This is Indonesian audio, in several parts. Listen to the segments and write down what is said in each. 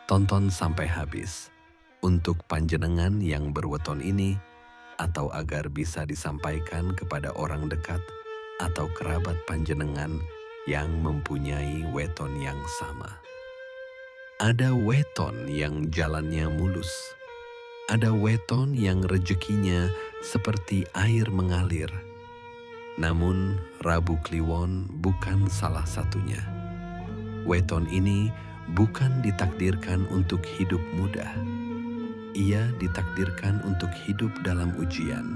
Tonton sampai habis untuk panjenengan yang berweton ini atau agar bisa disampaikan kepada orang dekat atau kerabat panjenengan yang mempunyai weton yang sama. Ada weton yang jalannya mulus, ada weton yang rezekinya seperti air mengalir. Namun Rabu Kliwon bukan salah satunya. Weton ini bukan ditakdirkan untuk hidup mudah. Ia ditakdirkan untuk hidup dalam ujian,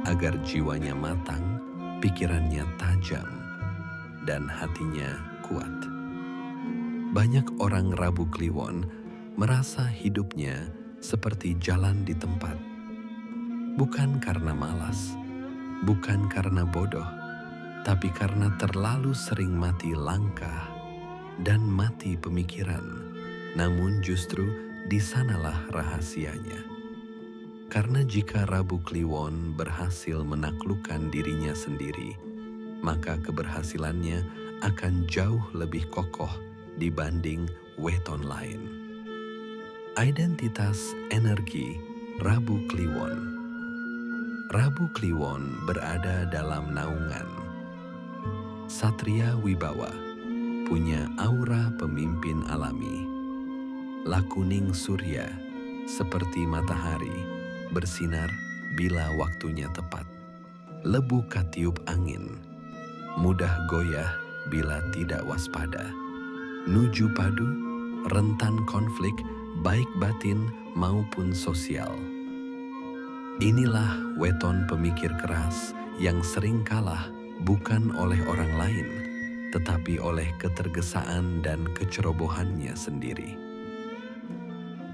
agar jiwanya matang, pikirannya tajam, dan hatinya kuat. Banyak orang Rabu Kliwon merasa hidupnya seperti jalan di tempat. Bukan karena malas, bukan karena bodoh, tapi karena terlalu sering mati langkah dan mati pemikiran. Namun justru di sanalah rahasianya. Karena jika Rabu Kliwon berhasil menaklukkan dirinya sendiri, maka keberhasilannya akan jauh lebih kokoh dibanding weton lain. Identitas energi Rabu Kliwon. Rabu Kliwon berada dalam naungan. Satria Wibawa punya aura pemimpin alami. Lakuning surya seperti matahari bersinar bila waktunya tepat. Lebu katiup angin, mudah goyah bila tidak waspada. Nuju padu, rentan konflik baik batin maupun sosial. Inilah weton pemikir keras yang sering kalah bukan oleh orang lain, tetapi oleh ketergesaan dan kecerobohannya sendiri.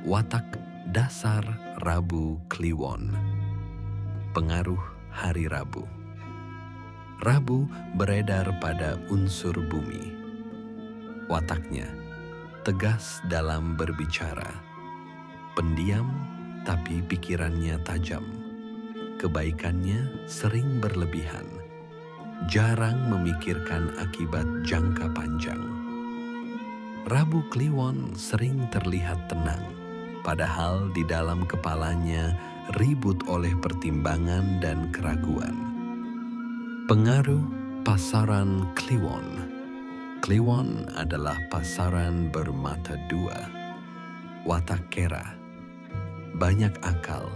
Watak dasar Rabu Kliwon. Pengaruh hari Rabu. Rabu beredar pada unsur bumi. Wataknya tegas dalam berbicara, pendiam tapi pikirannya tajam. Kebaikannya sering berlebihan, jarang memikirkan akibat jangka panjang. Rabu Kliwon sering terlihat tenang, padahal di dalam kepalanya ribut oleh pertimbangan dan keraguan. Pengaruh pasaran Kliwon. Kliwon adalah pasaran bermata dua. Watak kera, banyak akal,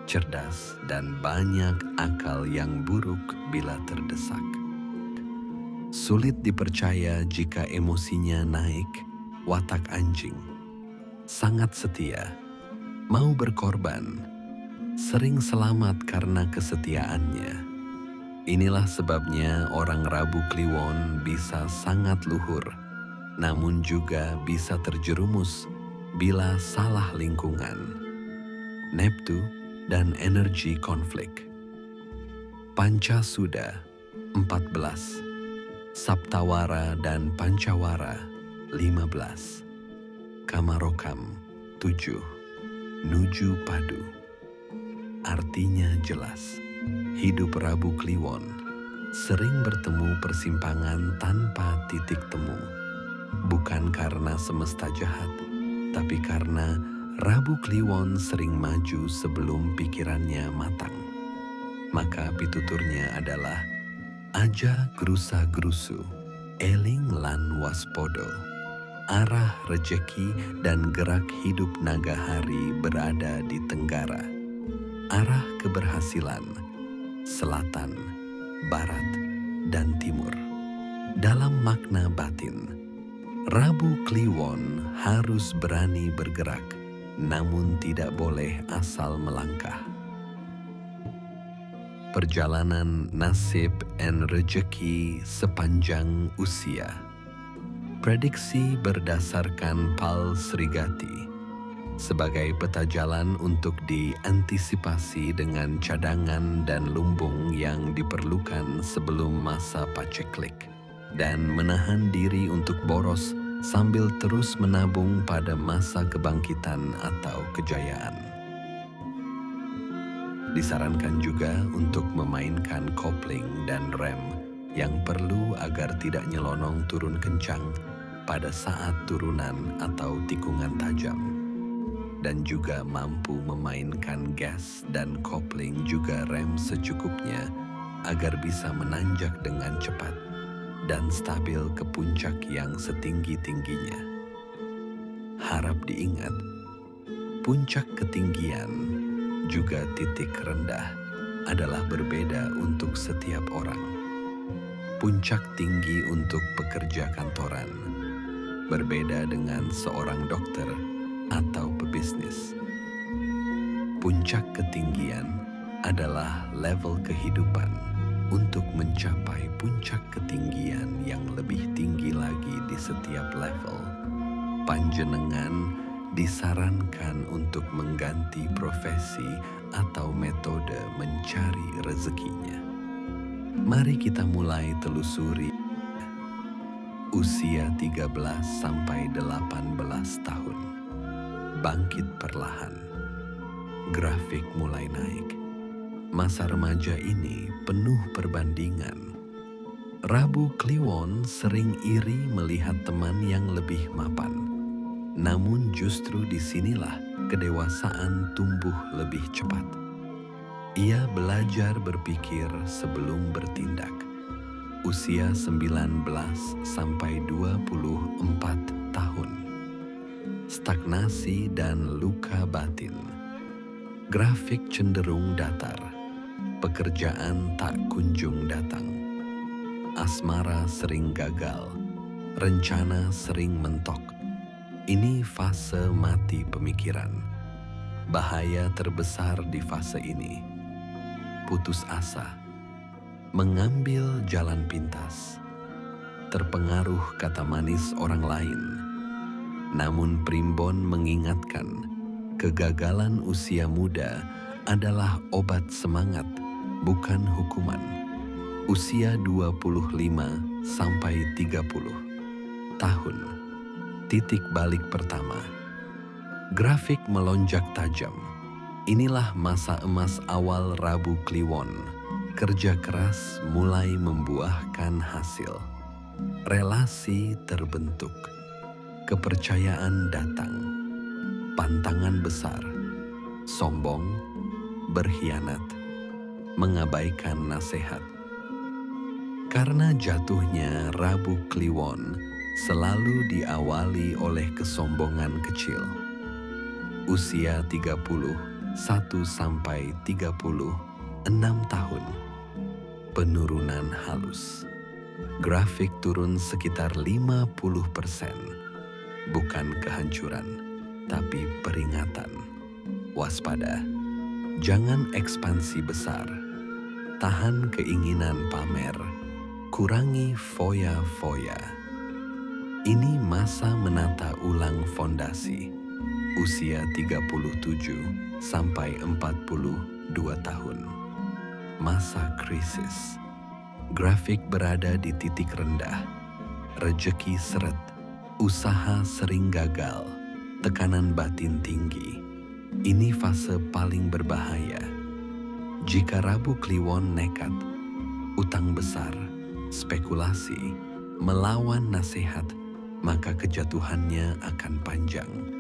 cerdas, dan banyak akal yang buruk bila terdesak. Sulit dipercaya jika emosinya naik. Watak anjing, sangat setia, mau berkorban, sering selamat karena kesetiaannya. Inilah sebabnya orang Rabu Kliwon bisa sangat luhur, namun juga bisa terjerumus bila salah lingkungan. Neptu dan energi konflik. Pancasuda 14, Saptawara dan Pancawara 15, Kamarokam 7, Nuju padu. Artinya jelas, hidup Rabu Kliwon sering bertemu persimpangan tanpa titik temu. Bukan karena semesta jahat, tapi karena Rabu Kliwon sering maju sebelum pikirannya matang. Maka pituturnya adalah aja grusa-grusu, eling lan waspodo. Arah rejeki dan gerak hidup naga hari berada di tenggara. Arah keberhasilan, selatan, barat, dan timur. Dalam makna batin, Rabu Kliwon harus berani bergerak, namun tidak boleh asal melangkah. Perjalanan nasib dan rejeki sepanjang usia. Prediksi berdasarkan Pal Srigati sebagai peta jalan untuk diantisipasi dengan cadangan dan lumbung yang diperlukan sebelum masa paceklik, dan menahan diri untuk boros sambil terus menabung pada masa kebangkitan atau kejayaan. Disarankan juga untuk memainkan kopling dan rem yang perlu agar tidak nyelonong turun kencang pada saat turunan atau tikungan tajam, dan juga mampu memainkan gas dan kopling juga rem secukupnya agar bisa menanjak dengan cepat dan stabil ke puncak yang setinggi-tingginya. Harap diingat, puncak ketinggian juga titik rendah adalah berbeda untuk setiap orang. Puncak tinggi untuk pekerja kantoran berbeda dengan seorang dokter atau pebisnis. Puncak ketinggian adalah level kehidupan untuk mencapai puncak ketinggian yang lebih tinggi lagi di setiap level. Panjenengan disarankan untuk mengganti profesi atau metode mencari rezekinya. Mari kita mulai telusuri. Usia 13 sampai 18 tahun. Bangkit perlahan. Grafik mulai naik. Masa remaja ini penuh perbandingan. Rabu Kliwon sering iri melihat teman yang lebih mapan. Namun justru disinilah kedewasaan tumbuh lebih cepat. Ia belajar berpikir sebelum bertindak. Usia 19 sampai 24 tahun. Stagnasi dan luka batin. Grafik cenderung datar. Pekerjaan tak kunjung datang. Asmara sering gagal. Rencana sering mentok. Ini fase mati pemikiran. Bahaya terbesar di fase ini. Putus asa, mengambil jalan pintas, terpengaruh kata manis orang lain. Namun Primbon mengingatkan, kegagalan usia muda adalah obat semangat, bukan hukuman. Usia 25 sampai 30 tahun. Titik balik pertama. Grafik melonjak tajam. Inilah masa emas awal Rabu Kliwon. Kerja keras mulai membuahkan hasil. Relasi terbentuk. Kepercayaan datang. Pantangan besar. Sombong, berkhianat, mengabaikan nasihat. Karena jatuhnya Rabu Kliwon selalu diawali oleh kesombongan kecil. Usia 31 sampai 36 tahun. Penurunan halus. Grafik turun sekitar 50%. Bukan kehancuran, tapi peringatan. Waspada. Jangan ekspansi besar. Tahan keinginan pamer. Kurangi foya-foya. Ini masa menata ulang fondasi. Usia 37 sampai 42 tahun. Masa krisis. Grafik berada di titik rendah. Rejeki seret. Usaha sering gagal. Tekanan batin tinggi. Ini fase paling berbahaya. Jika Rabu Kliwon nekat, utang besar, spekulasi, melawan nasihat, maka kejatuhannya akan panjang.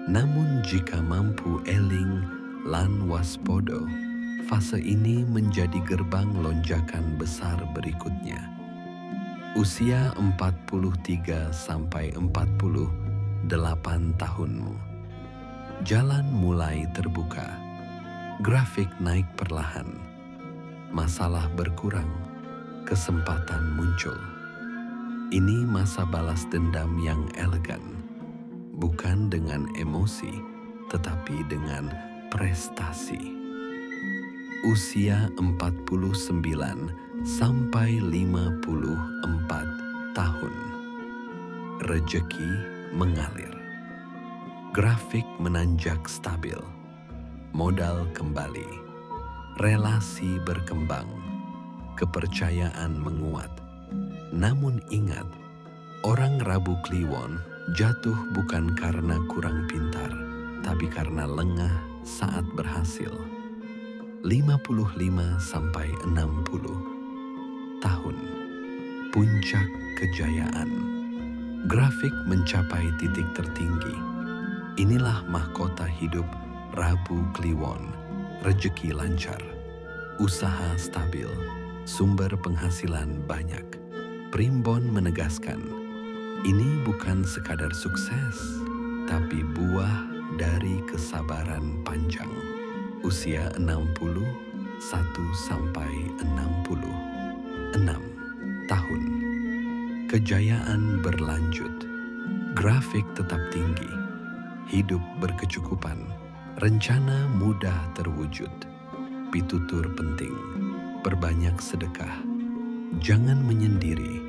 Namun jika mampu eling lan waspodo, fase ini menjadi gerbang lonjakan besar berikutnya. Usia 43 sampai 48 tahunmu. Jalan mulai terbuka. Grafik naik perlahan. Masalah berkurang. Kesempatan muncul. Ini masa balas dendam yang elegan. Bukan dengan emosi, tetapi dengan prestasi. Usia 49 sampai 54 tahun. Rejeki mengalir. Grafik menanjak stabil. Modal kembali. Relasi berkembang. Kepercayaan menguat. Namun ingat, orang Rabu Kliwon jatuh bukan karena kurang pintar, tapi karena lengah saat berhasil. 55 sampai 60 tahun. Puncak kejayaan. Grafik mencapai titik tertinggi. Inilah mahkota hidup Rabu Kliwon. Rejeki lancar, usaha stabil, sumber penghasilan banyak. Primbon menegaskan, ini bukan sekadar sukses, tapi buah dari kesabaran panjang. Usia 61 sampai 66 tahun. Kejayaan berlanjut. Grafik tetap tinggi. Hidup berkecukupan. Rencana mudah terwujud. Pitutur penting. Perbanyak sedekah. Jangan menyendiri.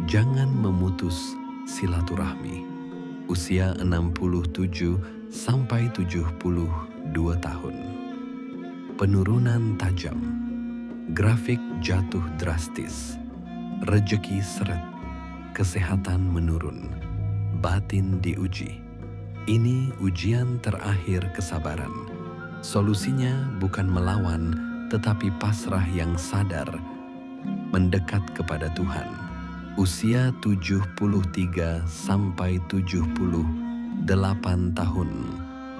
Jangan memutus silaturahmi. Usia 67 sampai 72 tahun. Penurunan tajam. Grafik jatuh drastis. Rejeki seret. Kesehatan menurun. Batin diuji. Ini ujian terakhir kesabaran. Solusinya bukan melawan, tetapi pasrah yang sadar, mendekat kepada Tuhan. Usia 73 sampai 78 tahun,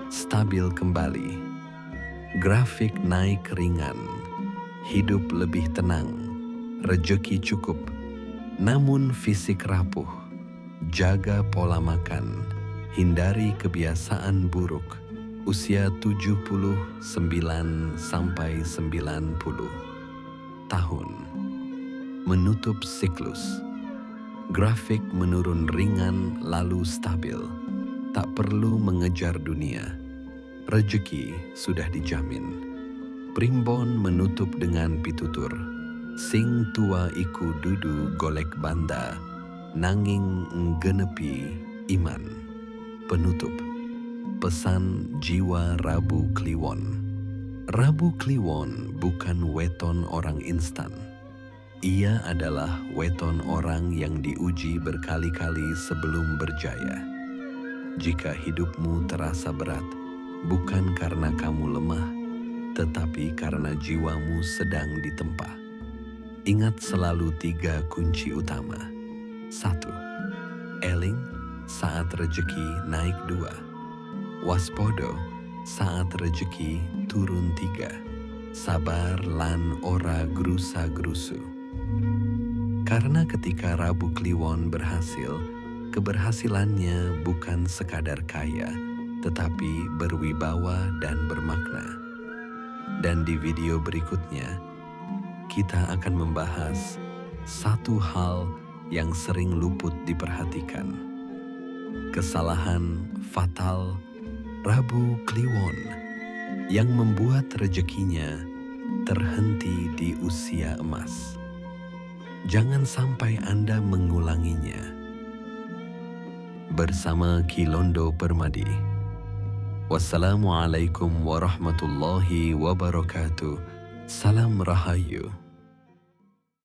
stabil kembali. Grafik naik ringan, hidup lebih tenang, rejeki cukup, namun fisik rapuh. Jaga pola makan, hindari kebiasaan buruk. Usia 79 sampai 90 tahun. Menutup siklus. Grafik menurun ringan lalu stabil. Tak perlu mengejar dunia. Rejeki sudah dijamin. Primbon menutup dengan pitutur. Sing tua iku dudu golek banda, nanging nggenepi iman. Penutup. Pesan jiwa Rabu Kliwon. Rabu Kliwon bukan weton orang instan. Ia adalah weton orang yang diuji berkali-kali sebelum berjaya. Jika hidupmu terasa berat, bukan karena kamu lemah, tetapi karena jiwamu sedang ditempa. Ingat selalu 3 kunci utama. 1. Eling saat rejeki naik 2. Waspodo saat rejeki turun 3. Sabar lan ora grusa-grusu. Karena ketika Rabu Kliwon berhasil, keberhasilannya bukan sekadar kaya, tetapi berwibawa dan bermakna. Dan di video berikutnya, kita akan membahas satu hal yang sering luput diperhatikan. Kesalahan fatal Rabu Kliwon yang membuat rezekinya terhenti di usia emas. Jangan sampai Anda mengulanginya. Bersama Kilondo Permadi. Wassalamualaikum warahmatullahi wabarakatuh. Salam Rahayu.